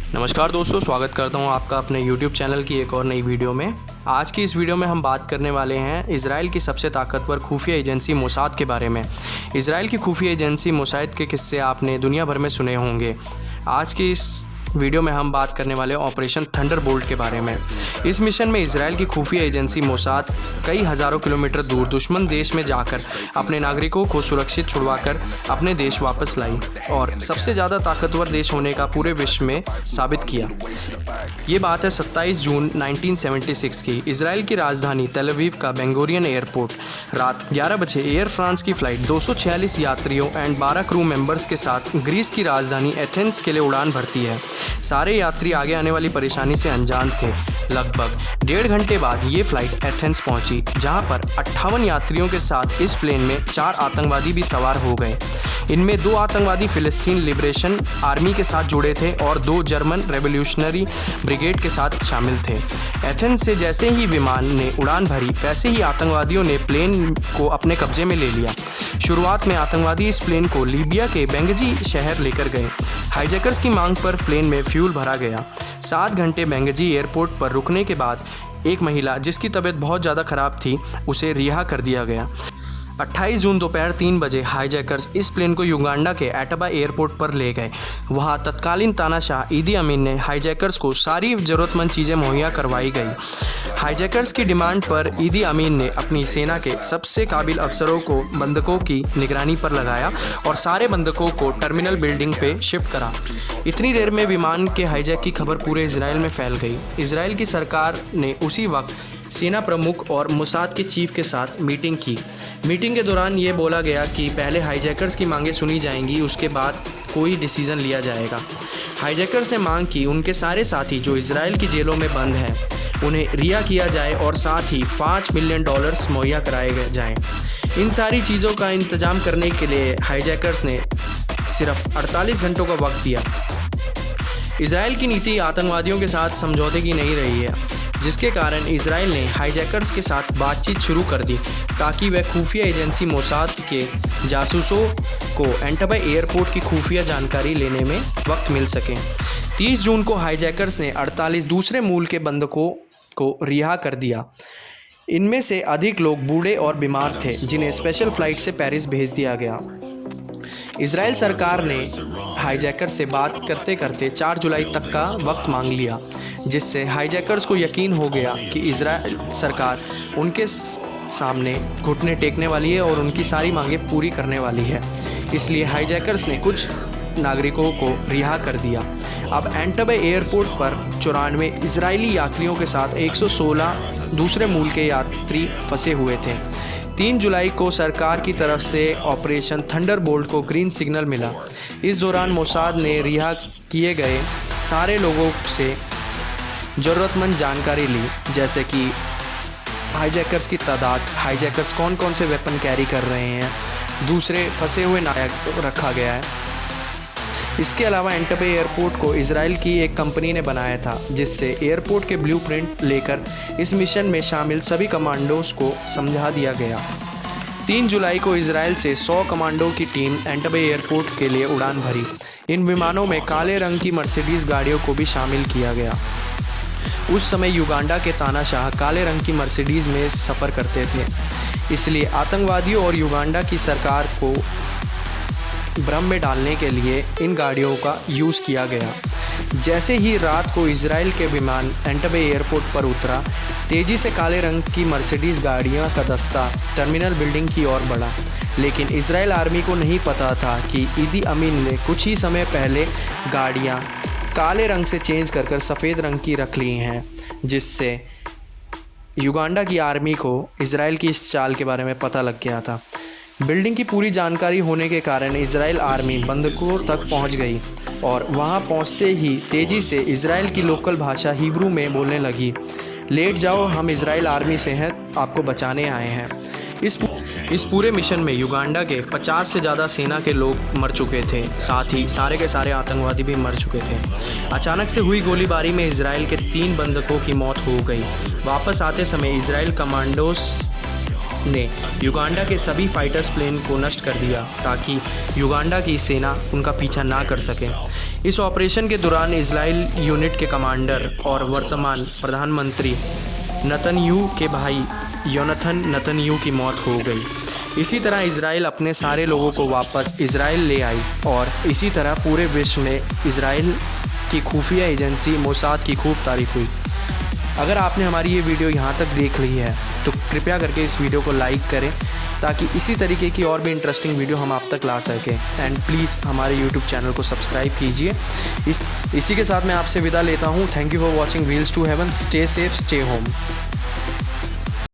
नमस्कार दोस्तों, स्वागत करता हूं आपका अपने YouTube चैनल की एक और नई वीडियो में। आज की इस वीडियो में हम बात करने वाले हैं इजराइल की सबसे ताकतवर खुफिया एजेंसी मोसाद के बारे में। इजराइल की खुफिया एजेंसी मोसाद के किस्से आपने दुनिया भर में सुने होंगे। आज की इस वीडियो में हम बात करने वाले ऑपरेशन थंडरबोल्ट के बारे में। इस मिशन में इजराइल की खुफिया एजेंसी मोसाद कई हज़ारों किलोमीटर दूर दुश्मन देश में जाकर अपने नागरिकों को सुरक्षित छुड़वाकर अपने देश वापस लाई और सबसे ज़्यादा ताकतवर देश होने का पूरे विश्व में साबित किया। ये बात है 27 जून 1976 की। इजराइल की राजधानी तेल अवीव का बेंगोरियन एयरपोर्ट। रात 11 बजे एयर फ्रांस की फ़्लाइट 246 यात्रियों एंड 12 क्रू मेंबर्स के साथ ग्रीस की राजधानी एथेंस के लिए उड़ान भरती है। सारे यात्री आगे आने वाली परेशानी से अनजान थे। लगभग 1.5 घंटे बाद ये फ्लाइट एथेंस पहुंची, जहां पर 58 यात्रियों के साथ इस प्लेन में 4 आतंकवादी भी सवार हो गए। इनमें 2 आतंकवादी फिलिस्तीन लिबरेशन आर्मी के साथ जुड़े थे और 2 जर्मन रेवोल्यूशनरी ब्रिगेड के साथ शामिल थे। एथेंस से जैसे ही विमान ने उड़ान भरी, वैसे ही आतंकवादियों ने प्लेन को अपने कब्जे में ले लिया। शुरुआत में आतंकवादी इस प्लेन को लीबिया के बेंगजी शहर लेकर गए। हाईजैकर्स की मांग पर प्लेन में फ्यूल भरा गया। 7 घंटे बेंगजी एयरपोर्ट पर रुकने के बाद एक महिला जिसकी तबीयत बहुत ज़्यादा ख़राब थी, उसे रिहा कर दिया गया। 28 जून दोपहर 3 बजे हाईजैकर्स इस प्लेन को युगांडा के एटाबा एयरपोर्ट पर ले गए। वहां तत्कालीन तानाशाह ईदी अमीन ने हाईजैकर्स को सारी ज़रूरतमंद चीज़ें मुहैया करवाई गई। हाईजैकर्स की डिमांड पर ईदी अमीन ने अपनी सेना के सबसे काबिल अफसरों को बंधकों की निगरानी पर लगाया और सारे बंधकों को टर्मिनल बिल्डिंग पे शिफ्ट करा। इतनी देर में विमान के हाईजैक की खबर पूरे इजराइल में फैल गई। इजराइल की सरकार ने उसी वक्त सेना प्रमुख और मोसाद के चीफ के साथ मीटिंग की। मीटिंग के दौरान ये बोला गया कि पहले हाईजैकर्स की मांगें सुनी जाएंगी, उसके बाद कोई डिसीज़न लिया जाएगा। हाईजैकर्स ने मांग की उनके सारे साथी जो इजराइल की जेलों में बंद हैं, उन्हें रिहा किया जाए और साथ ही $5 मिलियन मुहैया कराए जाएं। इन सारी चीज़ों का इंतजाम करने के लिए हाईजैकर्स ने सिर्फ 48 घंटों का वक्त दिया। इजराइल की नीति आतंकवादियों के साथ समझौते की नहीं रही है, जिसके कारण इजराइल ने हाईजैकर्स के साथ बातचीत शुरू कर दी ताकि वह खुफिया एजेंसी मोसाद के जासूसों को एटाबा एयरपोर्ट की खुफिया जानकारी लेने में वक्त मिल सके। 30 जून को हाईजैकर्स ने 48 दूसरे मूल के बंधकों को रिहा कर दिया। इनमें से अधिक लोग बूढ़े और बीमार थे, जिन्हें स्पेशल फ़्लाइट से पेरिस भेज दिया गया। इजराइल सरकार ने हाईजैकर से बात करते करते 4 जुलाई तक का वक्त मांग लिया, जिससे हाईजैकर्स को यकीन हो गया कि इजराइल सरकार उनके सामने घुटने टेकने वाली है और उनकी सारी मांगें पूरी करने वाली है। इसलिए हाईजैकर्स ने कुछ नागरिकों को रिहा कर दिया। अब एटाबा एयरपोर्ट पर 94 इजरायली यात्रियों के साथ 116 दूसरे मूल के यात्री फंसे हुए थे। 3 जुलाई को सरकार की तरफ से ऑपरेशन थंडरबोल्ट को ग्रीन सिग्नल मिला। इस दौरान मोसाद ने रिहा किए गए सारे लोगों से ज़रूरतमंद जानकारी ली, जैसे कि हाईजैकर्स की तादाद, हाईजैकर्स कौन कौन से वेपन कैरी कर रहे हैं, दूसरे फंसे हुए नायक रखा गया है। इसके अलावा एटाबा एयरपोर्ट को इजराइल की एक कंपनी ने बनाया था, जिससे एयरपोर्ट के ब्लूप्रिंट लेकर इस मिशन में शामिल सभी कमांडोज को समझा दिया गया। 3 जुलाई को इजराइल से 100 कमांडो की टीम एटाबा एयरपोर्ट के लिए उड़ान भरी। इन विमानों में काले रंग की मर्सिडीज़ गाड़ियों को भी शामिल किया गया। उस समय युगांडा के तानाशाह काले रंग की मर्सिडीज़ में सफ़र करते थे, इसलिए आतंकवादियों और युगांडा की सरकार को भ्रम में डालने के लिए इन गाड़ियों का यूज़ किया गया। जैसे ही रात को इजराइल के विमान एटाबा एयरपोर्ट पर उतरा, तेज़ी से काले रंग की मर्सिडीज़ गाड़ियों का दस्ता टर्मिनल बिल्डिंग की ओर बढ़ा। लेकिन इजराइल आर्मी को नहीं पता था कि ईदी अमीन ने कुछ ही समय पहले गाड़ियाँ काले रंग से चेंज कर सफ़ेद रंग की रख ली हैं, जिससे युगांडा की आर्मी को इजराइल की इस चाल के बारे में पता लग गया था। बिल्डिंग की पूरी जानकारी होने के कारण इजराइल आर्मी बंधकों तक पहुंच गई और वहां पहुंचते ही तेज़ी से इजराइल की लोकल भाषा हिब्रू में बोलने लगी। लेट जाओ, हम इजराइल आर्मी से हैं, आपको बचाने आए हैं। इस पूरे मिशन में युगांडा के 50 से ज़्यादा सेना के लोग मर चुके थे, साथ ही सारे के सारे आतंकवादी भी मर चुके थे। अचानक से हुई गोलीबारी में इजराइल के 3 बंधकों की मौत हो गई। वापस आते समय इजराइल कमांडोज ने युगांडा के सभी फाइटर्स प्लेन को नष्ट कर दिया ताकि युगांडा की सेना उनका पीछा ना कर सके। इस ऑपरेशन के दौरान इजराइल यूनिट के कमांडर और वर्तमान प्रधानमंत्री नेतन्याहू के भाई योनाथन नेतन्याहू की मौत हो गई। इसी तरह इजराइल अपने सारे लोगों को वापस इजराइल ले आई और इसी तरह पूरे विश्व में इजराइल की खुफिया एजेंसी मोसाद की खूब तारीफ हुई। अगर आपने हमारी ये वीडियो यहाँ तक देख ली है तो कृपया करके इस वीडियो को लाइक करें ताकि इसी तरीके की और भी इंटरेस्टिंग वीडियो हम आप तक ला सकें। एंड प्लीज़ हमारे यूट्यूब चैनल को सब्सक्राइब कीजिए। इसी के साथ मैं आपसे विदा लेता हूँ। Thank you for watching wheels to heaven. Stay safe, stay home.